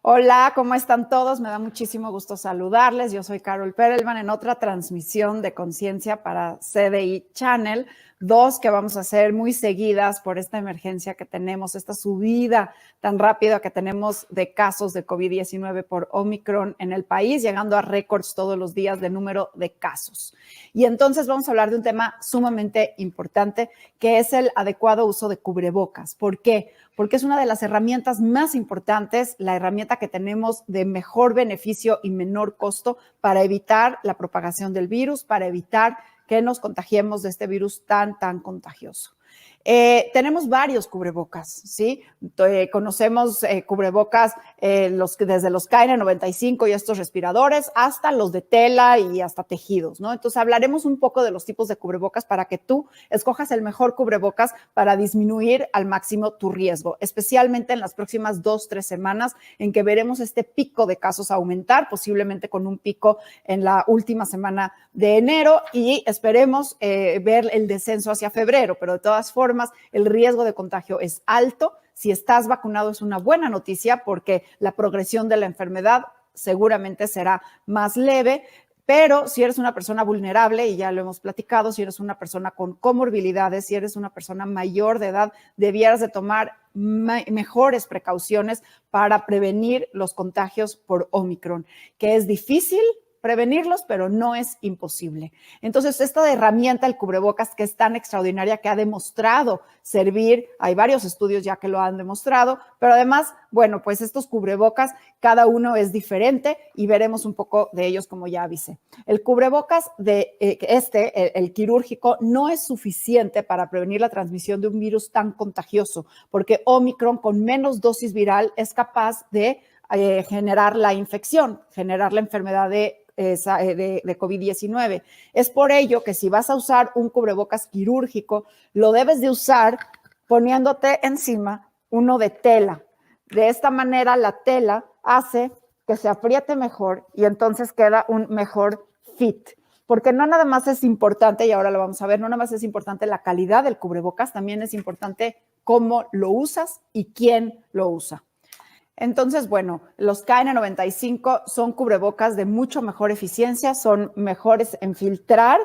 Hola, ¿cómo están todos? Me da muchísimo gusto saludarles. Yo soy Carol Perelman en otra transmisión de Conciencia para CDI Channel, dos que vamos a hacer muy seguidas por esta emergencia que tenemos, esta subida tan rápida que tenemos de casos de COVID-19 por Omicron en el país, llegando a récords todos los días de número de casos. Y entonces vamos a hablar de un tema sumamente importante, que es el adecuado uso de cubrebocas. ¿Por qué? Porque es una de las herramientas más importantes, la herramienta que tenemos de mejor beneficio y menor costo para evitar la propagación del virus, para evitar que nos contagiemos de este virus tan contagioso. Tenemos varios cubrebocas, ¿sí? Conocemos cubrebocas desde los KN95 y estos respiradores hasta los de tela y hasta tejidos, ¿no? Entonces hablaremos un poco de los tipos de cubrebocas para que tú escojas el mejor cubrebocas para disminuir al máximo tu riesgo, especialmente en las próximas 2-3 semanas en que veremos este pico de casos aumentar, posiblemente con un pico en la última semana de enero y esperemos ver el descenso hacia febrero, pero de todas formas el riesgo de contagio es alto. Si estás vacunado es una buena noticia porque la progresión de la enfermedad seguramente será más leve, pero si eres una persona vulnerable, y ya lo hemos platicado, si eres una persona con comorbilidades, si eres una persona mayor de edad, debieras de tomar mejores precauciones para prevenir los contagios por Omicron, que es difícil prevenirlos, pero no es imposible. Entonces, esta herramienta, el cubrebocas, que es tan extraordinaria, que ha demostrado servir, hay varios estudios ya que lo han demostrado, pero además, bueno, pues estos cubrebocas, cada uno es diferente y veremos un poco de ellos como ya avisé. El cubrebocas el quirúrgico, no es suficiente para prevenir la transmisión de un virus tan contagioso, porque Omicron con menos dosis viral es capaz de generar la infección, generar la enfermedad de COVID-19. Es por ello que si vas a usar un cubrebocas quirúrgico, lo debes de usar poniéndote encima uno de tela. De esta manera la tela hace que se apriete mejor y entonces queda un mejor fit. Porque no nada más es importante, y ahora lo vamos a ver, no nada más es importante la calidad del cubrebocas, también es importante cómo lo usas y quién lo usa. Entonces, bueno, los KN95 son cubrebocas de mucho mejor eficiencia, son mejores en filtrar,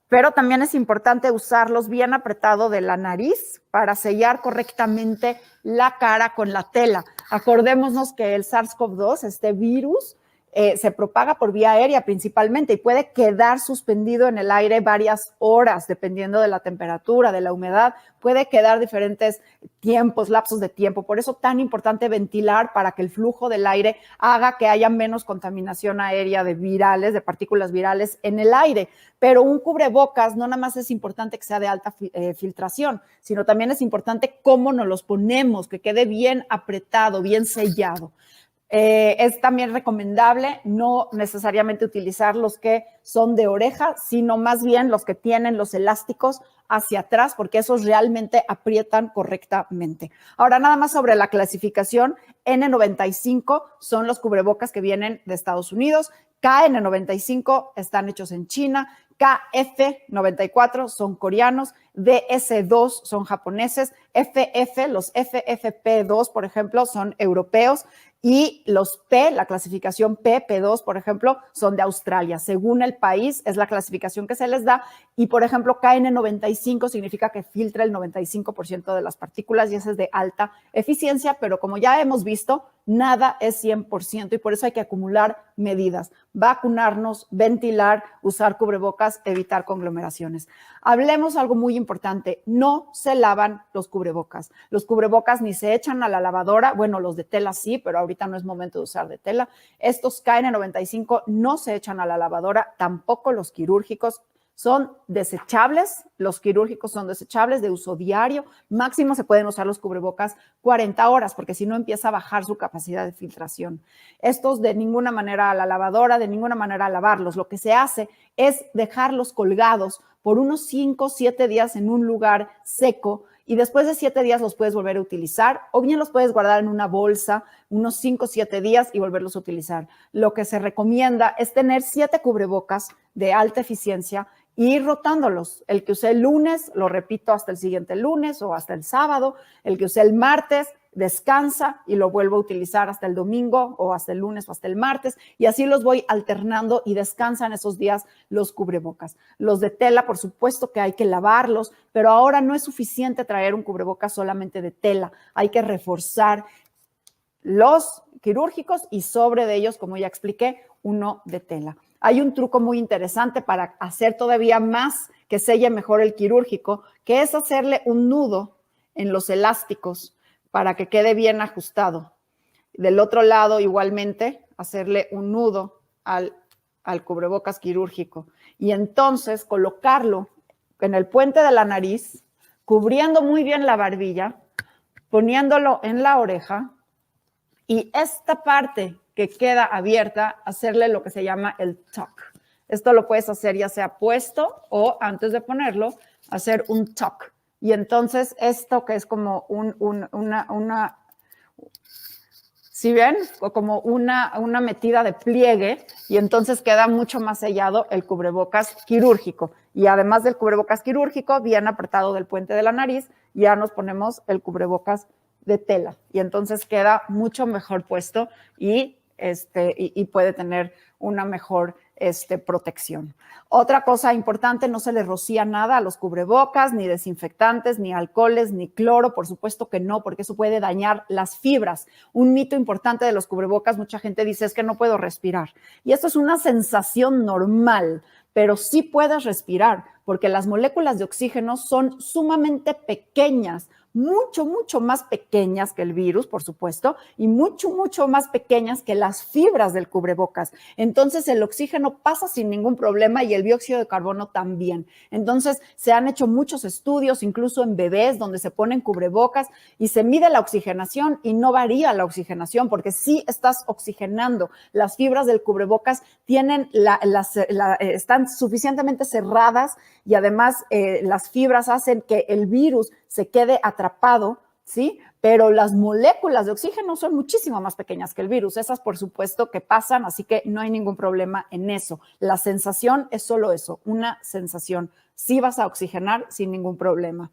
pero también es importante usarlos bien apretado de la nariz para sellar correctamente la cara con la tela. Acordémonos que el SARS-CoV-2, este virus, se propaga por vía aérea principalmente y puede quedar suspendido en el aire varias horas, dependiendo de la temperatura, de la humedad, puede quedar diferentes tiempos, lapsos de tiempo. Por eso tan importante ventilar para que el flujo del aire haga que haya menos contaminación aérea de virales, de partículas virales en el aire. Pero un cubrebocas no nada más es importante que sea de alta filtración, sino también es importante cómo nos los ponemos, que quede bien apretado, bien sellado. Es también recomendable no necesariamente utilizar los que son de oreja, sino más bien los que tienen los elásticos hacia atrás, porque esos realmente aprietan correctamente. Ahora, nada más sobre la clasificación, N95 son los cubrebocas que vienen de Estados Unidos, KN95 están hechos en China, KF94 son coreanos, DS2 son japoneses, los FFP2, por ejemplo, son europeos, y los P, la clasificación P2, por ejemplo, son de Australia. Según el país, es la clasificación que se les da. Y, por ejemplo, KN95 significa que filtra el 95% de las partículas y ese es de alta eficiencia, pero como ya hemos visto, nada es 100% y por eso hay que acumular medidas, vacunarnos, ventilar, usar cubrebocas, evitar conglomeraciones. Hablemos algo muy importante, no se lavan los cubrebocas. Los cubrebocas ni se echan a la lavadora, bueno, los de tela sí, pero ahorita no es momento de usar de tela. Estos KN95 no se echan a la lavadora, tampoco los quirúrgicos. Son desechables, los quirúrgicos son desechables de uso diario, máximo se pueden usar los cubrebocas 40 horas, porque si no empieza a bajar su capacidad de filtración. Estos de ninguna manera a la lavadora, de ninguna manera a lavarlos. Lo que se hace es dejarlos colgados por unos 5-7 días en un lugar seco y después de 7 días los puedes volver a utilizar o bien los puedes guardar en una bolsa unos 5-7 días y volverlos a utilizar. Lo que se recomienda es tener 7 cubrebocas de alta eficiencia y ir rotándolos. El que usé el lunes, lo repito hasta el siguiente lunes o hasta el sábado. El que usé el martes, descansa y lo vuelvo a utilizar hasta el domingo o hasta el lunes o hasta el martes, y así los voy alternando y descansan esos días los cubrebocas. Los de tela, por supuesto que hay que lavarlos, pero ahora no es suficiente traer un cubrebocas solamente de tela, hay que reforzar los quirúrgicos y sobre de ellos, como ya expliqué, uno de tela. Hay un truco muy interesante para hacer todavía más que selle mejor el quirúrgico, que es hacerle un nudo en los elásticos para que quede bien ajustado. Del otro lado, igualmente, hacerle un nudo al cubrebocas quirúrgico y entonces colocarlo en el puente de la nariz, cubriendo muy bien la barbilla, poniéndolo en la oreja y esta parte que queda abierta, hacerle lo que se llama el tuck. Esto lo puedes hacer ya sea puesto o antes de ponerlo, hacer un tuck. Y entonces esto que es como una ¿sí ven? O como una metida de pliegue y entonces queda mucho más sellado el cubrebocas quirúrgico. Y además del cubrebocas quirúrgico, bien apretado del puente de la nariz, ya nos ponemos el cubrebocas de tela y entonces queda mucho mejor puesto y puede tener una mejor protección. Otra cosa importante, no se le rocía nada a los cubrebocas, ni desinfectantes, ni alcoholes, ni cloro, por supuesto que no, porque eso puede dañar las fibras. Un mito importante de los cubrebocas, mucha gente dice, es que no puedo respirar. Y esto es una sensación normal, pero sí puedes respirar, porque las moléculas de oxígeno son sumamente pequeñas, mucho más pequeñas que el virus, por supuesto, y mucho más pequeñas que las fibras del cubrebocas. Entonces, el oxígeno pasa sin ningún problema y el dióxido de carbono también. Entonces, se han hecho muchos estudios, incluso en bebés, donde se ponen cubrebocas y se mide la oxigenación y no varía la oxigenación, porque sí estás oxigenando. Las fibras del cubrebocas tienen están suficientemente cerradas y además las fibras hacen que el virus se quede atrapado, ¿sí? Pero las moléculas de oxígeno son muchísimo más pequeñas que el virus. Esas, por supuesto, que pasan, así que no hay ningún problema en eso. La sensación es solo eso, una sensación. Sí vas a oxigenar sin ningún problema.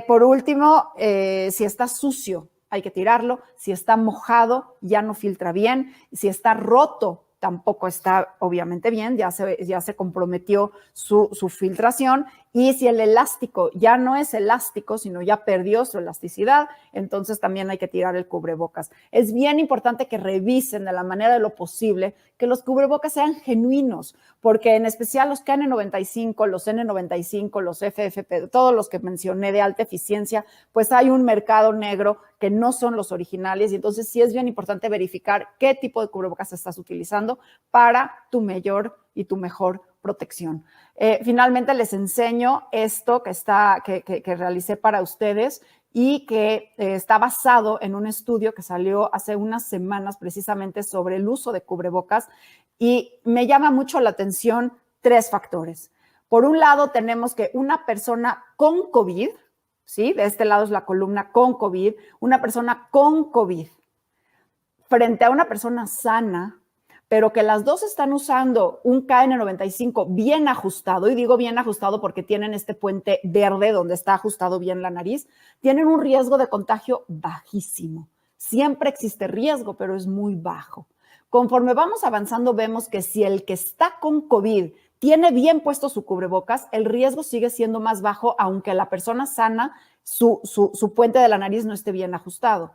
Por último, si está sucio, hay que tirarlo. Si está mojado, ya no filtra bien. Si está roto, tampoco está obviamente bien, ya se comprometió su filtración. Y si el elástico ya no es elástico, sino ya perdió su elasticidad, entonces también hay que tirar el cubrebocas. Es bien importante que revisen de la manera de lo posible que los cubrebocas sean genuinos, porque en especial los KN95, los N95, los FFP, todos los que mencioné de alta eficiencia, pues hay un mercado negro que no son los originales y entonces sí es bien importante verificar qué tipo de cubrebocas estás utilizando para tu mayor y tu mejor protección. Finalmente les enseño esto que realicé para ustedes y que está basado en un estudio que salió hace unas semanas precisamente sobre el uso de cubrebocas y me llama mucho la atención 3 factores. Por un lado tenemos que una persona con COVID, ¿sí? De este lado es la columna con COVID, una persona con COVID frente a una persona sana, pero que las dos están usando un KN95 bien ajustado, y digo bien ajustado porque tienen este puente verde donde está ajustado bien la nariz, tienen un riesgo de contagio bajísimo. Siempre existe riesgo, pero es muy bajo. Conforme vamos avanzando, vemos que si el que está con COVID tiene bien puesto su cubrebocas, el riesgo sigue siendo más bajo, aunque la persona sana, su puente de la nariz no esté bien ajustado.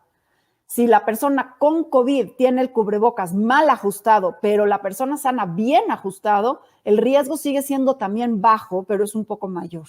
Si la persona con COVID tiene el cubrebocas mal ajustado, pero la persona sana bien ajustado, el riesgo sigue siendo también bajo, pero es un poco mayor.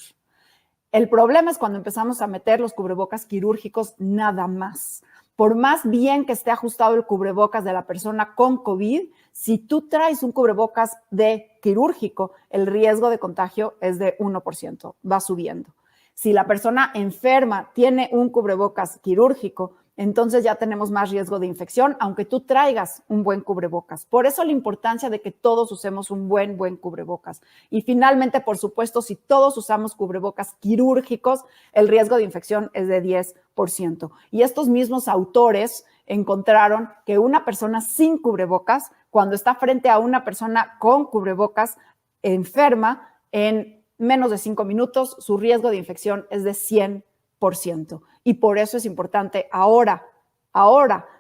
El problema es cuando empezamos a meter los cubrebocas quirúrgicos nada más. Por más bien que esté ajustado el cubrebocas de la persona con COVID, si tú traes un cubrebocas de quirúrgico, el riesgo de contagio es de 1%, va subiendo. Si la persona enferma tiene un cubrebocas quirúrgico, entonces ya tenemos más riesgo de infección, aunque tú traigas un buen cubrebocas. Por eso la importancia de que todos usemos un buen cubrebocas. Y finalmente, por supuesto, si todos usamos cubrebocas quirúrgicos, el riesgo de infección es de 10%. Y estos mismos autores encontraron que una persona sin cubrebocas, cuando está frente a una persona con cubrebocas enferma, en menos de 5 minutos, su riesgo de infección es de 100%. Y por eso es importante ahora,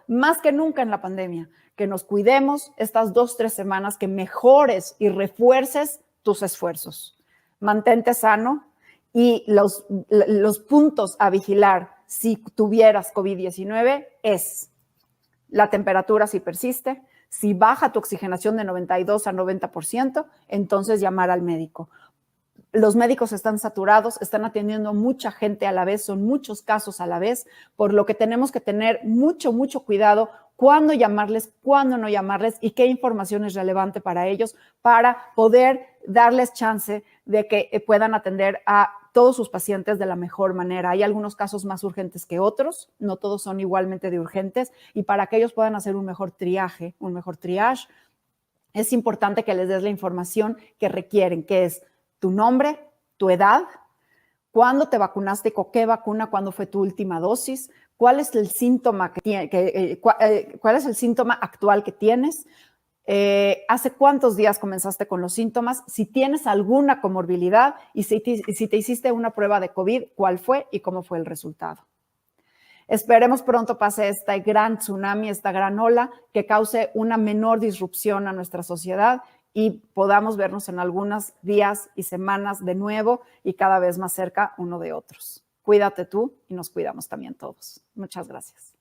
más que nunca en la pandemia, que nos cuidemos estas 2-3 semanas, que mejores y refuerces tus esfuerzos. Mantente sano y los puntos a vigilar si tuvieras COVID-19 es la temperatura si persiste, si baja tu oxigenación de 92 a 90%, entonces llamar al médico. Los médicos están saturados, están atendiendo a mucha gente a la vez, son muchos casos a la vez, por lo que tenemos que tener mucho cuidado cuándo llamarles, cuándo no llamarles y qué información es relevante para ellos para poder darles chance de que puedan atender a todos sus pacientes de la mejor manera. Hay algunos casos más urgentes que otros, no todos son igualmente de urgentes, y para que ellos puedan hacer un mejor triage, es importante que les des la información que requieren, que es tu nombre, tu edad, cuándo te vacunaste, con qué vacuna, cuándo fue tu última dosis, cuál es el síntoma cuál es el síntoma actual que tienes, hace cuántos días comenzaste con los síntomas, si tienes alguna comorbilidad y si te hiciste una prueba de COVID, cuál fue y cómo fue el resultado. Esperemos pronto pase este gran tsunami, esta gran ola que cause una menor disrupción a nuestra sociedad y podamos vernos en algunos días y semanas de nuevo y cada vez más cerca uno de otros. Cuídate tú y nos cuidamos también todos. Muchas gracias.